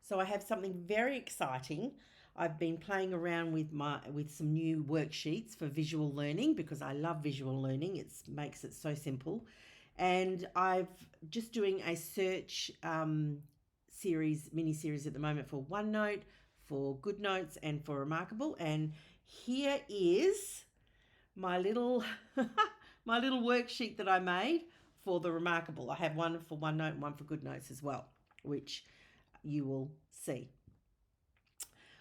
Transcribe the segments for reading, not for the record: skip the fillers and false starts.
So I have something very exciting. I've been playing around with some new worksheets for visual learning because I love visual learning. It makes it so simple. And I've just doing a search mini series at the moment for OneNote, for Goodnotes, and for reMarkable. And here is my little my little worksheet that I made for the reMarkable. I have one for OneNote and one for Goodnotes as well, which you will see.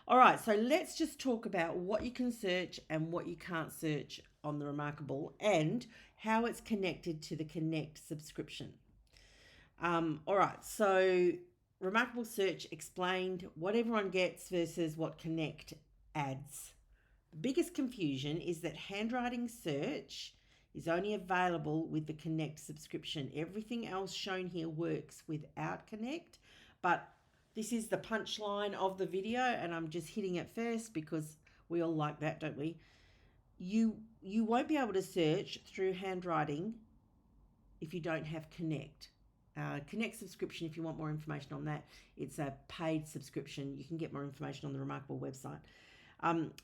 All right, so let's just talk about what you can search and what you can't search on the reMarkable and how it's connected to the Connect subscription. All right, so reMarkable Search explained what everyone gets versus what Connect adds. The biggest confusion is that handwriting search is only available with the Connect subscription. Everything else shown here works without Connect, but this is the punchline of the video, and I'm just hitting it first because we all like that, don't we? You won't be able to search through handwriting if you don't have Connect. Connect subscription, if you want more information on that, it's a paid subscription. You can get more information on the reMarkable website.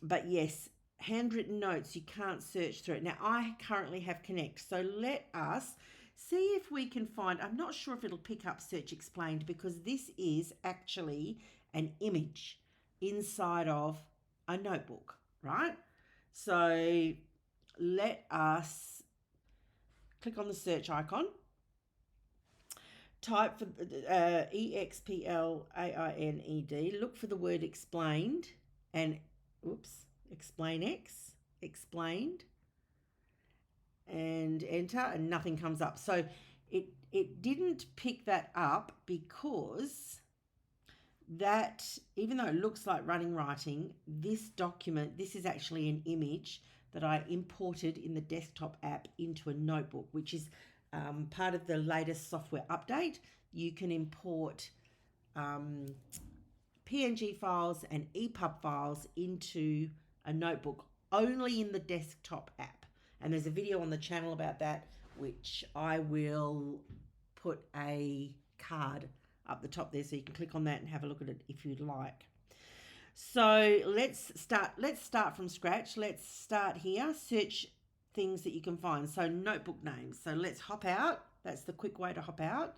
But yes, handwritten notes, you can't search through it. Now, I currently have Connect, so let us see if we can find, I'm not sure if it'll pick up Search Explained because this is actually an image inside of a notebook, right? So let us click on the search icon, type for EXPLAINED, look for the word explained and explained, and enter, and nothing comes up. So it didn't pick that up because that, even though it looks like running writing, this document, this is actually an image that I imported in the desktop app into a notebook, which is part of the latest software update. You can import PNG files and EPUB files into a notebook only in the desktop app. And there's a video on the channel about that, which I will put a card up the top there so you can click on that and have a look at it if you'd like. So let's start from scratch. Let's start here. Search things that you can find. So notebook names. So let's hop out. That's the quick way to hop out.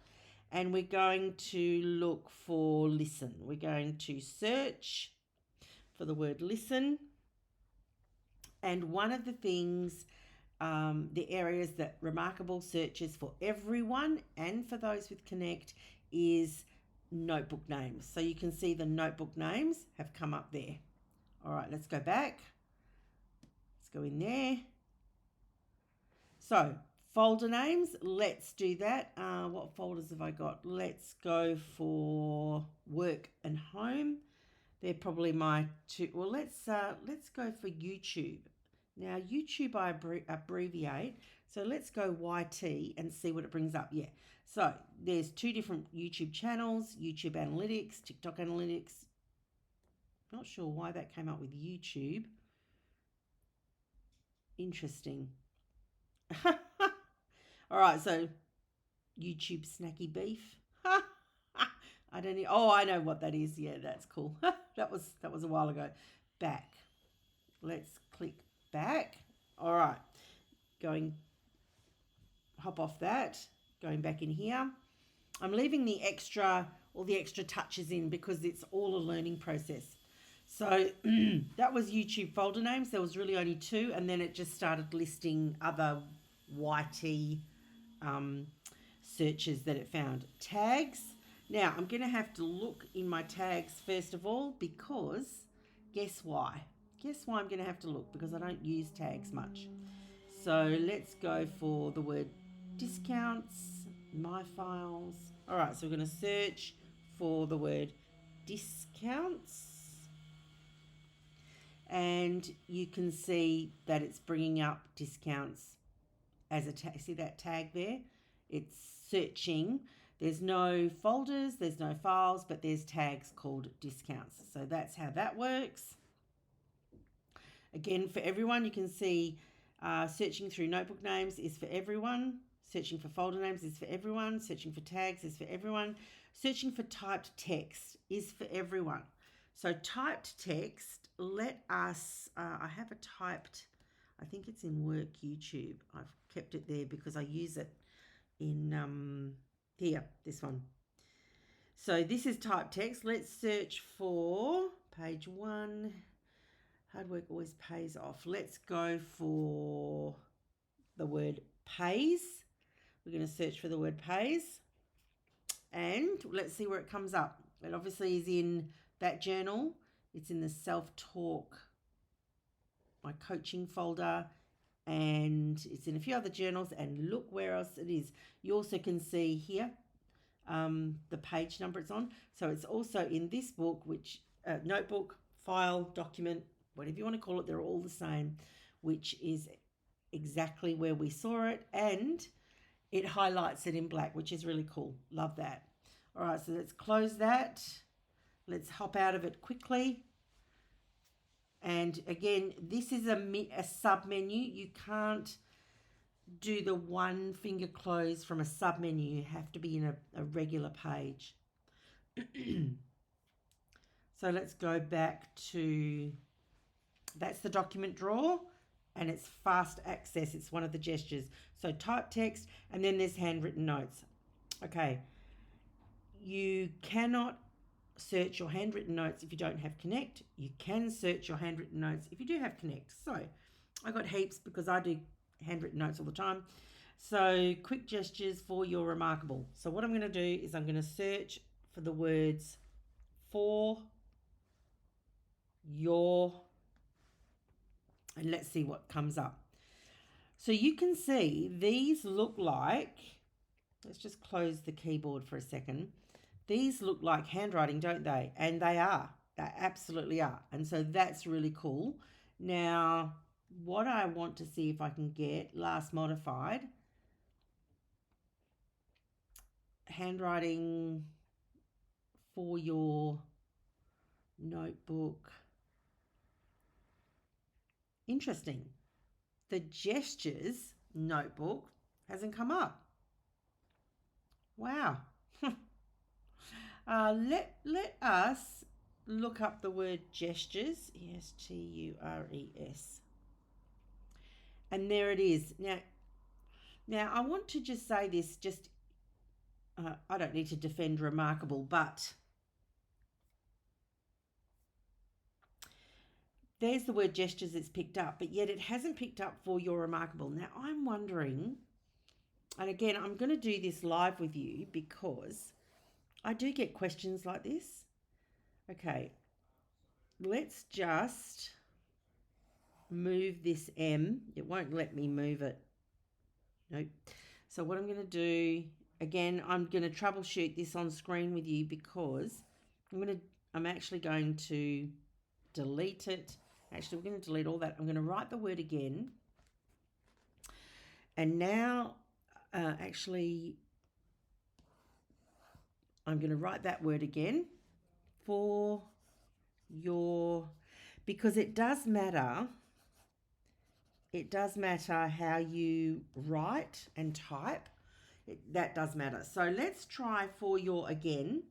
And we're going to look for listen. We're going to search for the word listen. And one of the things, the areas that reMarkable searches for everyone and for those with Connect is notebook names. So you can see the notebook names have come up there. All right, let's go back. Let's go in there. So folder names, let's do that. What folders have I got? Let's go for work and home. They're probably my two. Well, let's go for YouTube. Now YouTube I abbreviate, so let's go YT and see what it brings up. Yeah, so there's two different YouTube channels, YouTube Analytics, TikTok Analytics. Not sure why that came up with YouTube. Interesting. All right, so YouTube Snacky Beef. I don't know. Oh, I know what that is. Yeah, that's cool. that was a while ago. Back. Let's click back. All right. Hop off that. Going back in here. I'm leaving all the extra touches in because it's all a learning process. So that was YouTube folder names. There was really only two, and then it just started listing other YT searches that it found. Tags. Now I'm going to have to look in my tags first of all because guess why? Guess why I'm going to have to look? Because I don't use tags much. So let's go for the word discounts, my files. All right, so we're going to search for the word discounts. And you can see that it's bringing up discounts as a tag. See that tag there? It's searching. There's no folders, there's no files, but there's tags called discounts. So that's how that works. Again, for everyone, you can see searching through notebook names is for everyone. Searching for folder names is for everyone. Searching for tags is for everyone. searching for typed text is for everyone. So typed text, let us, I have a typed, I think it's in work YouTube. I've kept it there because I use it in here, this one. So this is typed text. Let's search for page 1. Hard work always pays off. Let's go for the word pays. We're going to search for the word pays. And let's see where it comes up. It obviously is in that journal. It's in the self-talk, my coaching folder, and it's in a few other journals. And look where else it is. You also can see here the page number it's on. So it's also in this book, which notebook, file, document, whatever you want to call it, they're all the same, which is exactly where we saw it, and it highlights it in black, which is really cool. Love that. All right, so let's close that. Let's hop out of it quickly. And again, this is a sub menu. You can't do the one finger close from a sub menu. You have to be in a regular page. So let's go back to, that's the document drawer, and it's fast access. It's one of the gestures. So type text, and then there's handwritten notes. Okay, you cannot search your handwritten notes if you don't have Connect. You can search your handwritten notes if you do have Connect. So I got heaps because I do handwritten notes all the time. So quick gestures for your reMarkable. So what I'm going to do is I'm going to search for the words for your, and let's see what comes up. So you can see these look like, let's just close the keyboard for a second. These look like handwriting, don't they? And they are. They absolutely are. And so that's really cool. Now, what I want to see if I can get, last modified, handwriting for your notebook. Interesting. The gestures notebook hasn't come up. Wow. Let us look up the word gestures. E-S-T-U-R-E-S. And there it is. Now I want to just say this, just I don't need to defend reMarkable, but there's the word gestures it's picked up, but yet it hasn't picked up for your reMarkable. Now I'm wondering, and again, I'm going to do this live with you because I do get questions like this. Okay, let's just move this M. It won't let me move it. Nope. So what I'm going to do, again, I'm going to troubleshoot this on screen with you because I'm actually going to delete it. Actually, we're going to delete all that. I'm going to write the word again. And now, actually, I'm going to write that word again for your, because it does matter. It does matter how you write and type. That does matter. So let's try for your again.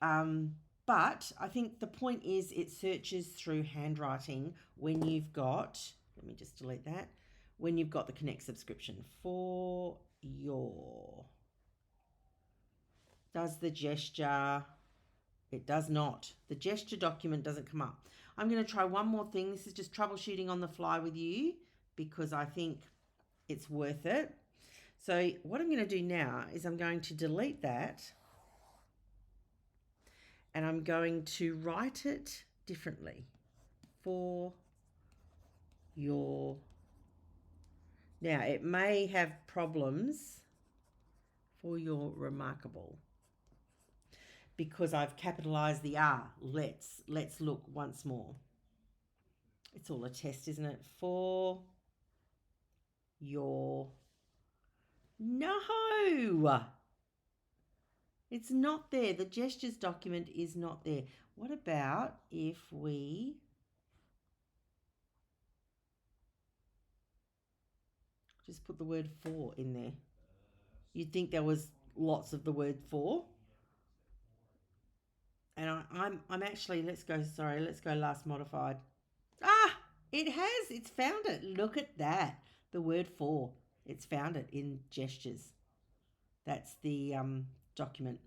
But I think the point is it searches through handwriting when you've got, let me just delete that, when you've got the Connect subscription. For your, does the gesture, it does not. The gesture document doesn't come up. I'm going to try one more thing. This is just troubleshooting on the fly with you because I think it's worth it. So what I'm going to do now is I'm going to delete that and I'm going to write it differently. For your, now it may have problems for your reMarkable because I've capitalized the R. Let's look once more. It's all a test, isn't it? For your, no, it's not there. The gestures document is not there. What about if we just put the word for in there? You'd think there was lots of the word for. and I'm actually, let's go last modified. It's found it. Look at that. The word for, it's found it in gestures. That's the document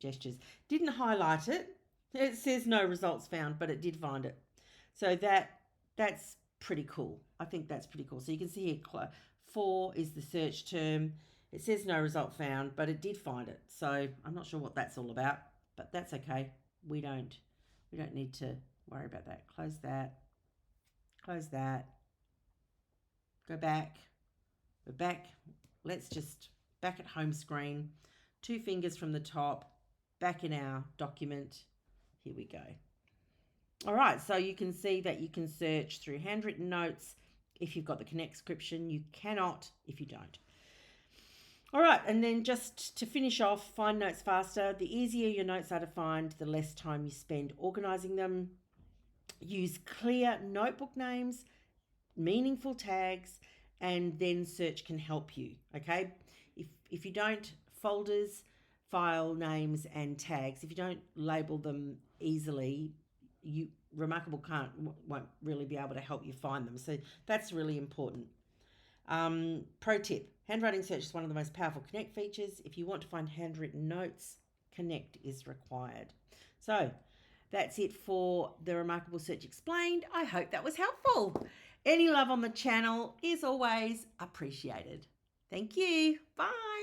gestures. Didn't highlight it. It says no results found, but it did find it. So that's pretty cool. I think that's pretty cool. So you can see here, for is the search term. It says no result found, but it did find it. So I'm not sure what that's all about, but that's okay. We don't need to worry about that. Close that. Close that. Go back. We're back. Let's just back at home screen. 2 fingers from the top. Back in our document. Here we go. All right, so you can see that you can search through handwritten notes if you've got the Connect subscription. You cannot if you don't. All right, and then just to finish off, find notes faster. The easier your notes are to find, the less time you spend organising them. Use clear notebook names, meaningful tags, and then search can help you, okay? If you don't, folders, file names and tags, if you don't label them easily, reMarkable won't really be able to help you find them. So that's really important. Pro tip, handwriting search is one of the most powerful Connect features. If you want to find handwritten notes, Connect is required. So that's it for the reMarkable Search Explained. I hope that was helpful. Any love on the channel is always appreciated. Thank you. Bye.